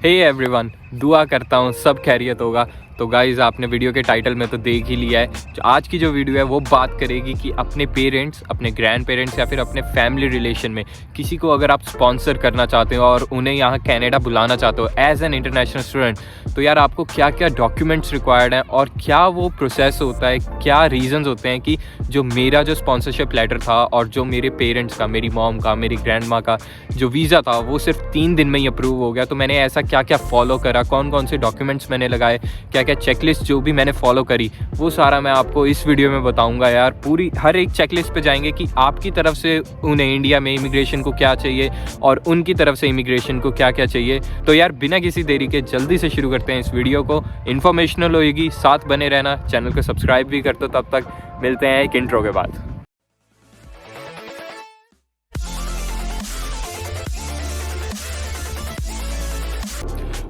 Hey everyone, दुआ करता हूँ सब खैरियत होगा। तो गाइज़, आपने वीडियो के टाइटल में तो देख ही लिया है। जो आज की जो वीडियो है वो बात करेगी कि अपने पेरेंट्स, अपने ग्रैंड पेरेंट्स या फिर अपने फैमिली रिलेशन में किसी को अगर आप स्पॉन्सर करना चाहते हो और उन्हें यहाँ कनाडा बुलाना चाहते हो एज एन इंटरनेशनल स्टूडेंट, तो यार आपको क्या क्या डॉक्यूमेंट्स रिक्वायर्ड हैं और क्या वो प्रोसेस होता है, क्या रीजंस होते हैं कि जो मेरा जो स्पॉन्सरशिप लेटर था और जो मेरे पेरेंट्स का, मेरी मॉम का, मेरी ग्रैंड माँ का जो वीज़ा था वो सिर्फ 3 दिन में ही अप्रूव हो गया। तो मैंने ऐसा क्या क्या फॉलो करा, कौन कौन से डॉक्यूमेंट्स मैंने लगाए, क्या क्या चेकलिस्ट जो भी मैंने फॉलो करी, वो सारा मैं आपको इस वीडियो में बताऊंगा। यार पूरी हर एक चेकलिस्ट पे जाएंगे कि आपकी तरफ से उन्हें इंडिया में इमिग्रेशन को क्या चाहिए और उनकी तरफ से इमिग्रेशन को क्या क्या चाहिए। तो यार बिना किसी देरी के जल्दी से शुरू करते हैं इस वीडियो को। इन्फॉर्मेशनल होगी, साथ बने रहना, चैनल को सब्सक्राइब भी कर दो। तब तक मिलते हैं एक इंट्रो के बाद।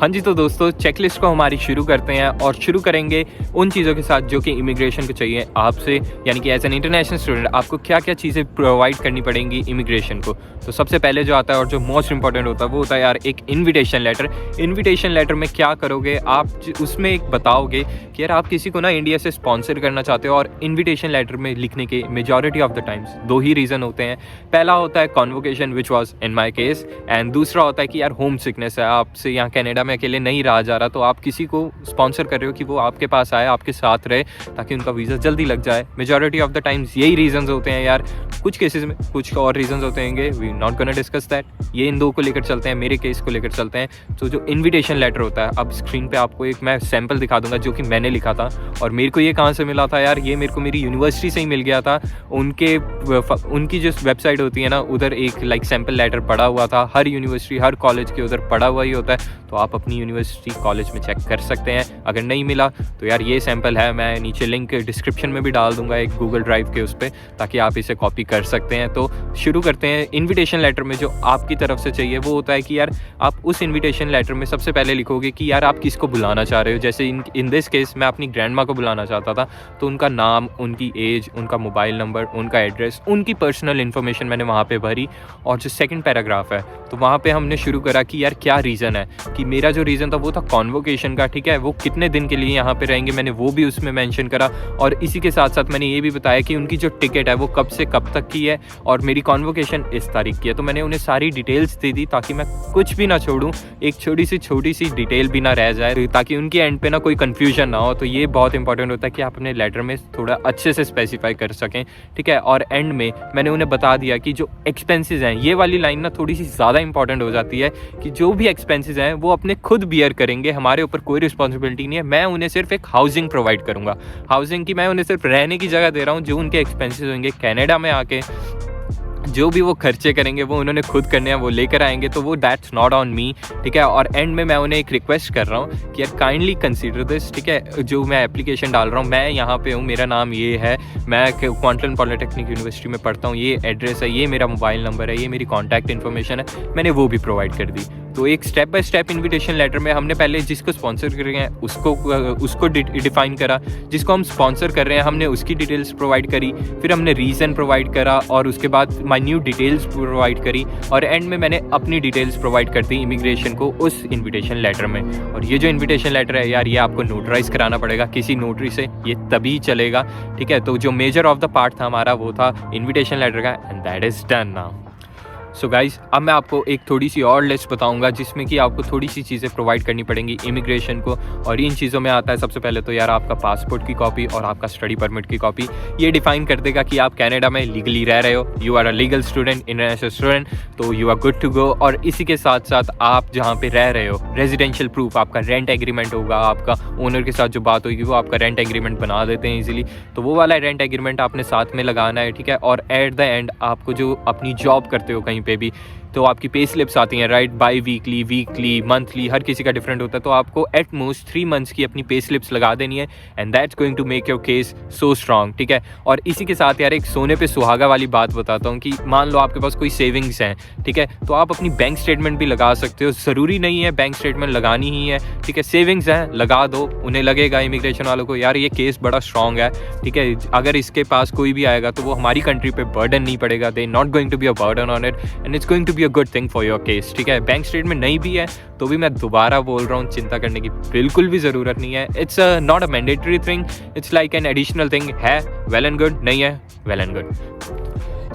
हाँ जी, तो दोस्तों चेकलिस्ट को हमारी शुरू करते हैं और शुरू करेंगे उन चीज़ों के साथ जो कि इमिग्रेशन को चाहिए आपसे, यानी कि एज एन इंटरनेशनल स्टूडेंट आपको क्या क्या चीज़ें प्रोवाइड करनी पड़ेंगी इमिग्रेशन को। तो सबसे पहले जो आता है और जो मोस्ट इंपॉर्टेंट होता है वो होता है यार एक इन्विटेशन लेटर। इन्विटेशन लेटर में क्या करोगे आप, उसमें एक बताओगे कि यार आप किसी को ना इंडिया से स्पॉन्सर करना चाहते हो। और इन्विटेशन लेटर में लिखने के majority of the times 2 he reason होते हैं। पहला होता है convocation, which was in my case, and दूसरा होता है कि यार होम सिकनेस है, आपसे यहाँ कनाडा में अकेले नहीं रहा जा रहा, तो आप किसी को स्पॉन्सर कर रहे हो कि वो आपके पास आए, आपके साथ रहे, ताकि उनका वीज़ा जल्दी लग जाए। मेजॉरिटी ऑफ द टाइम्स यही रीजंस होते हैं यार। कुछ केसेस में कुछ और रीजंस होते हैं, we not gonna discuss that. ये इन 2 को लेकर चलते हैं, मेरे केस को लेकर चलते हैं। तो जो इन्विटेशन लेटर होता है, अब स्क्रीन पे आपको एक मैं सैम्पल दिखा दूंगा जो कि मैंने लिखा था। और मेरे को ये कहाँ से मिला था यार, ये मेरे को मेरी यूनिवर्सिटी से ही मिल गया था। उनकी जो वेबसाइट होती है ना, उधर एक लाइक सैम्पल लेटर पड़ा हुआ था। हर यूनिवर्सिटी, हर कॉलेज के उधर पड़ा हुआ ही होता है, तो आप अपनी यूनिवर्सिटी कॉलेज में चेक कर सकते हैं। अगर नहीं मिला तो यार ये सैम्पल है, मैं नीचे लिंक डिस्क्रिप्शन में भी डाल दूंगा एक गूगल ड्राइव के उस पर, ताकि आप इसे कॉपी कर सकते हैं। तो शुरू करते हैं। इन्विटेशन लेटर में जो आपकी तरफ से चाहिए वो होता है कि यार आप उस इन्विटेशन लेटर में सबसे पहले लिखोगे कि यार आप किसको बुलाना चाह रहे हो। जैसे इन दिस केस मैं अपनी ग्रैंड माँ को बुलाना चाहता था, तो उनका नाम, उनकी एज, उनका मोबाइल नंबर, उनका एड्रेस, उनकी पर्सनल इन्फॉर्मेशन मैंने वहाँ पे भरी। और जो सेकंड पैराग्राफ है तो वहाँ पे हमने शुरू करा कि यार क्या रीज़न है, कि मेरा जो रीज़न था वो था कॉन्वोकेशन का, ठीक है, वो कितने दिन के लिए यहाँ पे रहेंगे, मैंने वो भी उसमें मेंशन करा। और इसी के साथ साथ मैंने ये भी बताया कि उनकी जो टिकट है वो कब से कब तक की है और मेरी कॉन्वोकेशन इस तारीख की है। तो मैंने उन्हें सारी डिटेल्स दे दी ताकि मैं कुछ भी ना छोड़ूं, एक छोटी सी डिटेल भी ना रह जाए, ताकि उनके एंड पे ना कोई कन्फ्यूजन ना हो। तो ये बहुत इंपॉर्टेंट होता है कि आप अपने लेटर में थोड़ा अच्छे से स्पेसिफाई कर सकें, ठीक है। और एंड में मैंने उन्हें बता दिया कि जो एक्सपेंसेस हैं, ये वाली लाइन ना थोड़ी सी ज़्यादा इंपॉर्टेंट हो जाती है, कि जो भी एक्सपेंसेस हैं वो अपने खुद बियर करेंगे, हमारे ऊपर कोई रिस्पॉन्सिबिलिटी नहीं है। मैं उन्हें सिर्फ एक हाउसिंग प्रोवाइड करूँगा, हाउसिंग की मैं उन्हें सिर्फ रहने की जगह दे रहा हूँ। जो उनके एक्सपेंसेस होंगे कनाडा में आके, जो भी वो खर्चे करेंगे वो उन्होंने खुद करने हैं, वो लेकर आएंगे, तो वो दैट्स नॉट ऑन मी, ठीक है। और एंड में मैं उन्हें एक रिक्वेस्ट कर रहा हूँ कि यार काइंडली कंसीडर दिस, ठीक है। जो मैं एप्लीकेशन डाल रहा हूँ, मैं यहाँ पे हूँ, मेरा नाम ये है, मैं क्वांटम पॉलिटेक्निक यूनिवर्सिटी में पढ़ता हूँ, ये एड्रेस है, ये मेरा मोबाइल नंबर है, ये मेरी कॉन्टैक्ट इन्फॉर्मेशन है, मैंने वो भी प्रोवाइड कर दी। तो एक step by step invitation letter में हमने पहले जिसको स्पॉन्सर कर रहे हैं उसको डिफाइन करा, जिसको हम स्पॉन्सर कर रहे हैं हमने उसकी डिटेल्स प्रोवाइड करी, फिर हमने रीज़न प्रोवाइड करा और उसके बाद माइन्यूट डिटेल्स प्रोवाइड करी, और एंड में मैंने अपनी डिटेल्स प्रोवाइड कर दी इमिग्रेशन को उस इन्विटेशन लेटर में। और ये जो इन्विटेशन लेटर है यार, ये आपको नोटराइज कराना पड़ेगा किसी नोटरी से, ये तभी चलेगा, ठीक है। तो जो मेजर ऑफ द पार्ट था हमारा वो था इन्विटेशन लेटर का, and that is done now. So guys, अब मैं आपको एक थोड़ी सी और लिस्ट बताऊंगा जिसमें कि आपको थोड़ी सी चीज़ें प्रोवाइड करनी पड़ेंगी इमिग्रेशन को। और इन चीज़ों में आता है सबसे पहले तो यार आपका पासपोर्ट की कॉपी और आपका स्टडी परमिट की कॉपी। ये डिफाइन कर देगा कि आप कनाडा में लीगली रह रहे हो, you are a legal student, international student, तो you are good to go. और इसी के साथ साथ आप जहाँ पे रह रहे हो, रेजिडेंशियल प्रूफ, आपका रेंट एग्रीमेंट होगा, आपका ओनर के साथ जो बात होगी वो आपका रेंट एग्रीमेंट बना देते हैं ईजिली, तो वो वाला रेंट एग्रीमेंट आपने साथ में लगाना है, ठीक है। और एट द एंड आपको जो अपनी जॉब करते हो कहीं पे भी, तो आपकी पे स्लिप्स आती हैं, right, biweekly, weekly, monthly, हर किसी का डिफरेंट होता है। तो आपको एट मोस्ट 3 मंथ्स की अपनी पे स्लिप्स लगा देनी है, and that's going to make your case so strong, ठीक है। और इसी के साथ यार एक सोने पे सुहागा वाली बात बताता हूँ कि मान लो आपके पास कोई सेविंग्स हैं, ठीक है, तो आप अपनी बैंक स्टेटमेंट भी लगा सकते हो, ज़रूरी नहीं है बैंक स्टेटमेंट लगानी ही है, ठीक है। सेविंग्स हैं, लगा दो, उन्हें लगेगा इमिग्रेशन वालों को यार ये केस बड़ा स्ट्रॉन्ग है, ठीक है। अगर इसके पास कोई भी आएगा तो वो हमारी कंट्री पे बर्डन नहीं पड़ेगा, they not going to be a burden on it, and it's going to be a good thing for your case, ठीक है। बैंक स्टेटमेंट नहीं भी है तो भी मैं दोबारा बोल रहा हूँ, चिंता करने की बिल्कुल भी ज़रूरत नहीं है। It's not a mandatory thing, it's like an additional thing. है वेल एंड गुड, नहीं है well and good.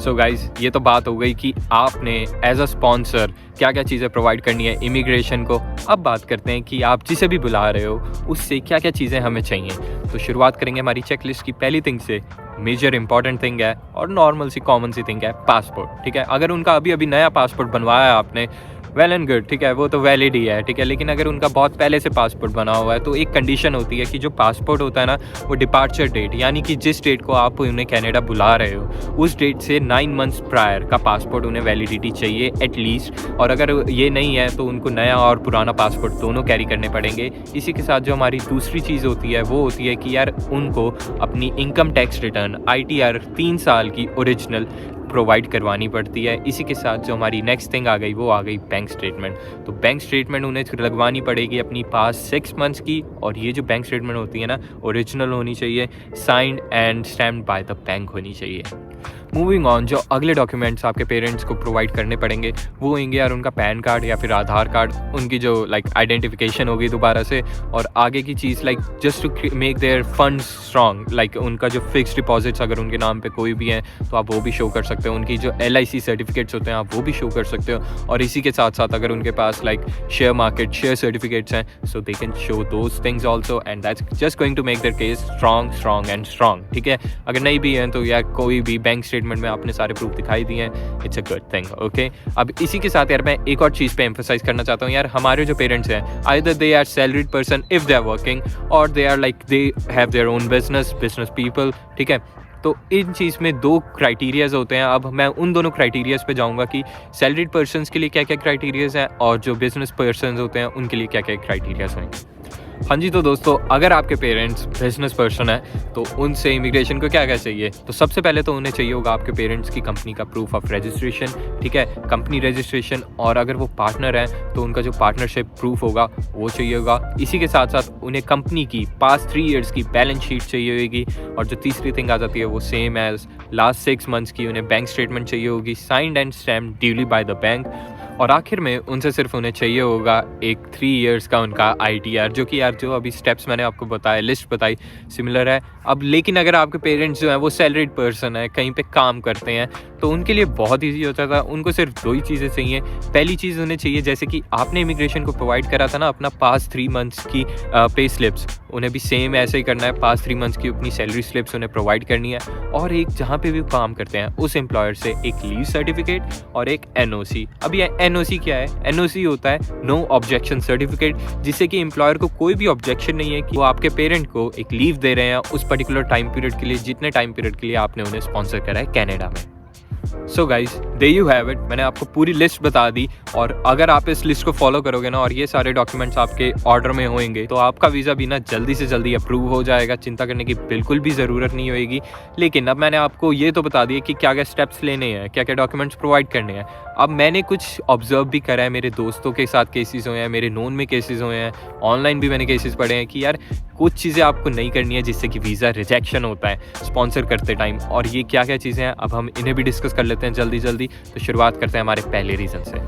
So guys, ये तो बात हो गई कि आपने एज अ स्पॉन्सर क्या क्या चीज़ें प्रोवाइड करनी है इमिग्रेशन को। अब बात करते हैं कि आप जिसे भी बुला रहे हो उससे क्या क्या चीज़ें हमें चाहिए। तो शुरुआत करेंगे हमारी चेकलिस्ट की पहली थिंग से। मेजर इंपॉर्टेंट थिंग है और नॉर्मल सी कॉमन सी थिंग है पासपोर्ट, ठीक है। अगर उनका अभी अभी नया पासपोर्ट बनवाया है आपने, वेल एंड गुड, ठीक है, वो तो वैलिड ही है, ठीक है। लेकिन अगर उनका बहुत पहले से पासपोर्ट बना हुआ है तो एक कंडीशन होती है कि जो पासपोर्ट होता है ना, वो डिपार्चर डेट, यानी कि जिस डेट को आप उन्हें कनाडा बुला रहे हो उस डेट से 9 मंथ्स प्रायर का पासपोर्ट उन्हें वैलिडिटी चाहिए एटलीस्ट। और अगर ये नहीं है तो उनको नया और पुराना पासपोर्ट दोनों कैरी करने पड़ेंगे। इसी के साथ जो हमारी दूसरी चीज़ होती है वो होती है कि यार उनको अपनी इनकम टैक्स रिटर्न ITR 3 साल की ओरिजिनल प्रोवाइड करवानी पड़ती है। इसी के साथ जो हमारी नेक्स्ट थिंग आ गई वो आ गई बैंक स्टेटमेंट। तो बैंक स्टेटमेंट उन्हें लगवानी पड़ेगी अपनी पास 6 मंथ्स की, और ये जो बैंक स्टेटमेंट होती है ना, ओरिजिनल होनी चाहिए, signed and stamped by the bank होनी चाहिए। मूविंग ऑन, जो अगले डॉक्यूमेंट्स आपके पेरेंट्स को प्रोवाइड करने पड़ेंगे वो होंगे यार उनका पैन कार्ड या फिर आधार कार्ड, उनकी जो लाइक आइडेंटिफिकेशन होगी दोबारा से, और आगे की चीज़ like just to make their funds strong, like उनका जो फिक्स डिपॉजिट्स अगर उनके नाम पे कोई भी हैं तो आप वो भी शो कर सकते हो, उनकी जो LIC सर्टिफिकेट्स होते हैं आप वो भी शो कर सकते हो, और इसी के साथ साथ अगर उनके पास like share market share certificates हैं so they can show those things also, and that's just going to make their case strong and strong, ठीक है। अगर नहीं भी हैं तो यार कोई भी बैंक स्टेटमेंट में आपने सारे प्रूफ दिखाई दिए हैं, it's a good thing, okay. अब इसी के साथ यार मैं एक और चीज़ पे एम्फसाइज करना चाहता हूँ यार, हमारे जो पेरेंट्स हैं either they are salaried person if they are working, और they are like they have their own business people, ठीक है। तो इन चीज़ में 2 क्राइटेरियाज होते हैं। अब मैं उन दोनों क्राइटेरियाज पे जाऊंगा कि सैलरीड पर्सनस के लिए क्या क्या क्राइटेरियाज हैं और जो बिजनेस पर्सन होते हैं उनके लिए क्या क्या क्राइटेरियाज हैं। हाँ जी, तो दोस्तों अगर आपके पेरेंट्स बिजनेस पर्सन है तो उनसे इमिग्रेशन को क्या क्या चाहिए। तो सबसे पहले तो उन्हें चाहिए होगा आपके पेरेंट्स की कंपनी का प्रूफ ऑफ रजिस्ट्रेशन, ठीक है, कंपनी रजिस्ट्रेशन, और अगर वो पार्टनर है तो उनका जो पार्टनरशिप प्रूफ होगा वो चाहिए होगा। इसी के साथ साथ उन्हें कंपनी की पास्ट 3 ईयर्स की बैलेंस शीट चाहिए होगी, और जो तीसरी थिंग आ जाती है वो सेम एज लास्ट 6 मंथ्स की उन्हें बैंक स्टेटमेंट चाहिए होगी, signed and stamped duly by the bank. और आखिर में उनसे सिर्फ उन्हें चाहिए होगा एक 3 ईयर्स का उनका ITR, जो कि यार जो अभी स्टेप्स मैंने आपको बताया, लिस्ट बताई, सिमिलर है। अब लेकिन अगर आपके पेरेंट्स जो हैं वो सैलरीड पर्सन है, कहीं पे काम करते हैं, तो उनके लिए बहुत ईजी होता था, उनको सिर्फ 2 ही चीज़ें चाहिए। पहली चीज़ उन्हें चाहिए, जैसे कि आपने इमिग्रेशन को प्रोवाइड करा था ना अपना पास्ट 3 मंथ्स की पे स्लिप्स, उन्हें भी सेम ऐसे ही करना है, पास्ट 3 मंथ्स की अपनी सैलरी स्लिप्स उन्हें प्रोवाइड करनी है। और एक जहाँ पे भी काम करते हैं उस एम्प्लॉयर से एक लीव सर्टिफिकेट और एक NOC। अब ये NOC क्या है? NOC होता है नो ऑब्जेक्शन सर्टिफिकेट, जिससे कि एम्प्लॉयर को कोई भी ऑब्जेक्शन नहीं है कि वो आपके पेरेंट को एक लीव दे रहे हैं उस पर्टिकुलर टाइम पीरियड के लिए, जितने टाइम पीरियड के लिए आपने उन्हें स्पॉन्सर करा है कनाडा में। So guys, they you have it, मैंने आपको पूरी लिस्ट बता दी, और अगर आप इस लिस्ट को फॉलो करोगे ना और ये सारे डॉक्यूमेंट्स आपके ऑर्डर में होंगे तो आपका वीज़ा भी ना जल्दी से जल्दी अप्रूव हो जाएगा, चिंता करने की बिल्कुल भी ज़रूरत नहीं होगी। लेकिन अब मैंने आपको ये तो बता दिया कि क्या क्या स्टेप्स लेने हैं, क्या क्या डॉक्यूमेंट्स प्रोवाइड करने हैं। अब मैंने कुछ ऑब्जर्व भी करा है, मेरे दोस्तों के साथ केसेस हुए हैं, मेरे नोन में केसेस हुए हैं, ऑनलाइन भी मैंने केसेस पढ़े हैं कि यार कुछ चीज़ें आपको नहीं करनी है जिससे कि वीज़ा रिजेक्शन होता है स्पॉन्सर करते टाइम। और ये क्या क्या चीज़ें हैं अब हम इन्हें भी डिस्कस कर लेते हैं जल्दी। तो शुरुआत करते हैं हमारे पहले रीज़न से।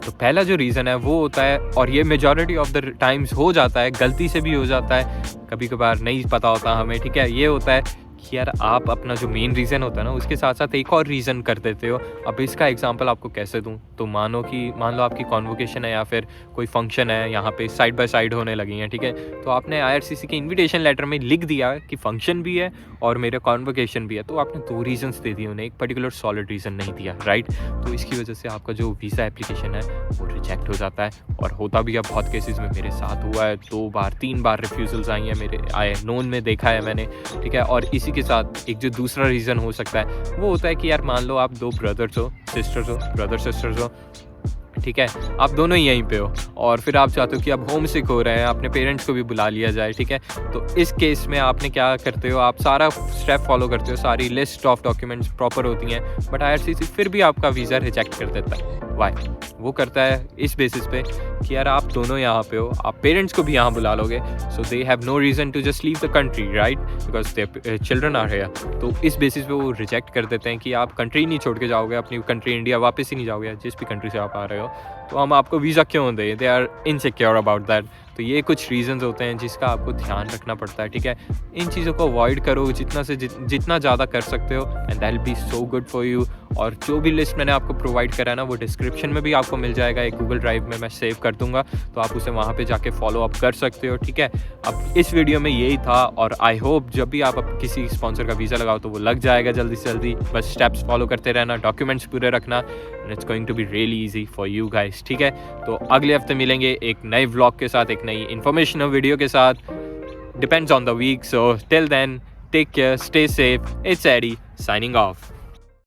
तो पहला जो रीज़न है वो होता है, और ये मेजॉरिटी ऑफ द टाइम्स हो जाता है, गलती से भी हो जाता है, कभी कभार नहीं पता होता हमें, ठीक है, ये होता है कि यार आप अपना जो मेन रीज़न होता है ना उसके साथ साथ एक और रीज़न कर देते हो। अब इसका एग्जांपल आपको कैसे दूं, तो मान लो आपकी कॉन्वोकेशन है या फिर कोई फंक्शन है, यहाँ पे साइड बाय साइड होने लगी हैं, ठीक है, तो आपने IRCC के इन्विटेशन लेटर में लिख दिया कि फंक्शन भी है और मेरा कॉन्वोकेशन भी है, तो आपने 2 रीजन्स दे दिए उन्हें, एक पर्टिकुलर सॉलिड रीज़न नहीं दिया, राइट। तो इसकी वजह से आपका जो वीज़ा एप्लीकेशन है वो रिजेक्ट हो जाता है, और होता भी है बहुत केसेस में, मेरे साथ हुआ है 2 बार 3 बार रिफ्यूज़ल्स आई हैं, मेरे आए नोन में देखा है मैंने, ठीक है। और इसी के साथ एक जो दूसरा रीज़न हो सकता है वो होता है कि यार मान लो आप 2 ब्रदर सिस्टर्स हो, ठीक है, आप दोनों ही यहीं पे हो, और फिर आप चाहते हो कि आप होम सिक हो रहे हैं, अपने पेरेंट्स को भी बुला लिया जाए, ठीक है। तो इस केस में आपने क्या करते हो, आप सारा स्टेप फॉलो करते हो, सारी लिस्ट ऑफ डॉक्यूमेंट्स प्रॉपर होती हैं, बट IRCC फिर भी आपका वीज़ा रिजेक्ट कर देता है। वाई वो करता है इस बेसिस पे कि यार आप दोनों यहाँ पे हो, आप पेरेंट्स को भी यहाँ बुला लोगे, so they have no reason to just leave the country, right, because their children are here. तो इस बेसिस पे वो रिजेक्ट कर देते हैं कि आप कंट्री नहीं छोड़ के जाओगे, अपनी कंट्री इंडिया वापस ही नहीं जाओगे, जिस भी कंट्री से आप आ रहे हो, तो हम आपको वीज़ा क्यों दें, they are insecure about that. तो ये कुछ रीज़न्स होते हैं जिसका आपको ध्यान रखना पड़ता है, ठीक है। इन चीज़ों को अवॉइड करो जितना ज़्यादा कर सकते हो, and that will be so good for you. और जो भी लिस्ट मैंने आपको प्रोवाइड करा है ना, वो डिस्क्रिप्शन में भी आपको मिल जाएगा, एक गूगल ड्राइव में मैं सेव कर दूंगा, तो आप उसे वहाँ पे जाके फॉलो अप कर सकते हो, ठीक है। अब इस वीडियो में यही था, और आई होप जब भी आप किसी स्पॉन्सर का वीज़ा लगाओ तो वो लग जाएगा जल्दी से जल्दी। बस स्टेप्स फॉलो करते रहना, डॉक्यूमेंट्स पूरे रखना, and it's going to be really easy for you guys, ठीक है। तो अगले हफ्ते मिलेंगे एक नए व्लॉग के साथ, एक नई इन्फॉर्मेशनल वीडियो के साथ, depends on the week. So till then, take care, stay safe, it's AD signing of.